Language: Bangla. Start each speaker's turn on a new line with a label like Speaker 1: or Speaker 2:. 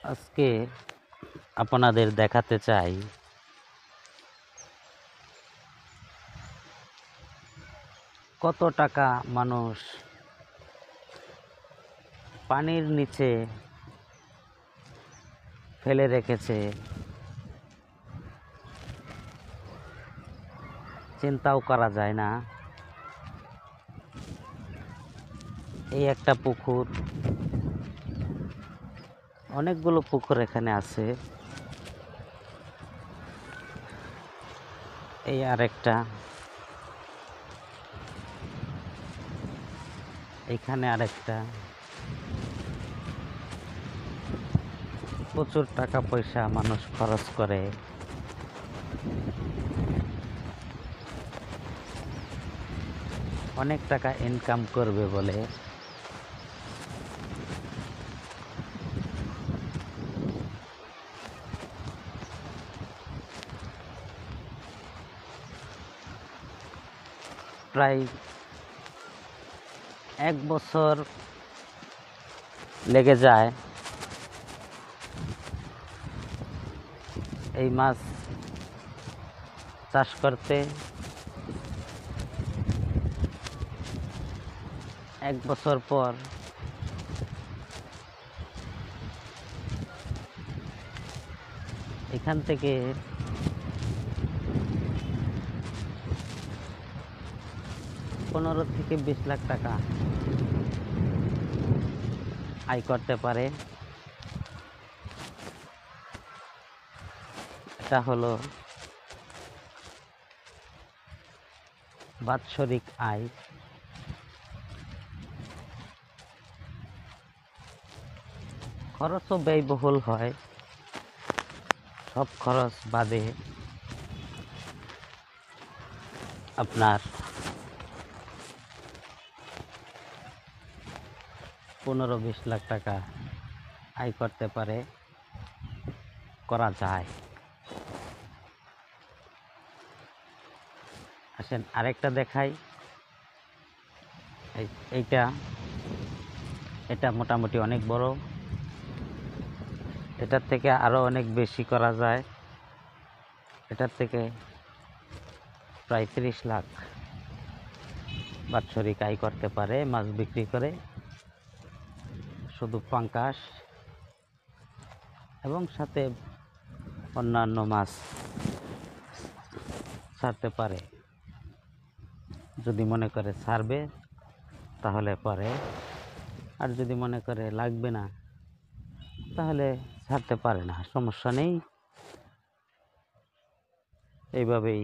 Speaker 1: আজকে আপনাদের দেখাতে চাই কত টাকা মানুষ পানির নিচে ফেলে রেখেছে, চিন্তাও করা যায় না। এই একটা পুকুর, অনেকগুলো পুকুর এখানে আছে। এই আরেকটা, এইখানে আরেকটা। প্রচুর টাকা পয়সা মানুষ খরচ করে অনেক টাকা ইনকাম করবে বলে প্রায় 1 বছর লেগে যায় এই মাছ চাষ করতে। 1 বছর পর এখান থেকে 15 থেকে 20 লাখ টাকা আয় করতে পারে। এটা হলো বাৎসরিক আয়। খরচও ব্যয়বহুল হয়, সব খরচ বাদে আপনার 15-20 লাখ টাকা আয় করতে পারে, করা যায়। আসেন আরেকটা দেখাই। এটা মোটামুটি অনেক বড়, এটার থেকে আরো অনেক বেশি করা যায়। এটার থেকে প্রায় 30 লাখ বাৎসরিক আয় করতে পারে মাছ বিক্রি করে, শুধু পাঙ্গাস এবং সাথে অন্যান্য মাছ ছাড়তে পারে। যদি মনে করে ছাড়বে তাহলে পারে, আর যদি মনে করে লাগবে না তাহলে ছাড়তে পারে না, সমস্যা নেই। এইভাবেই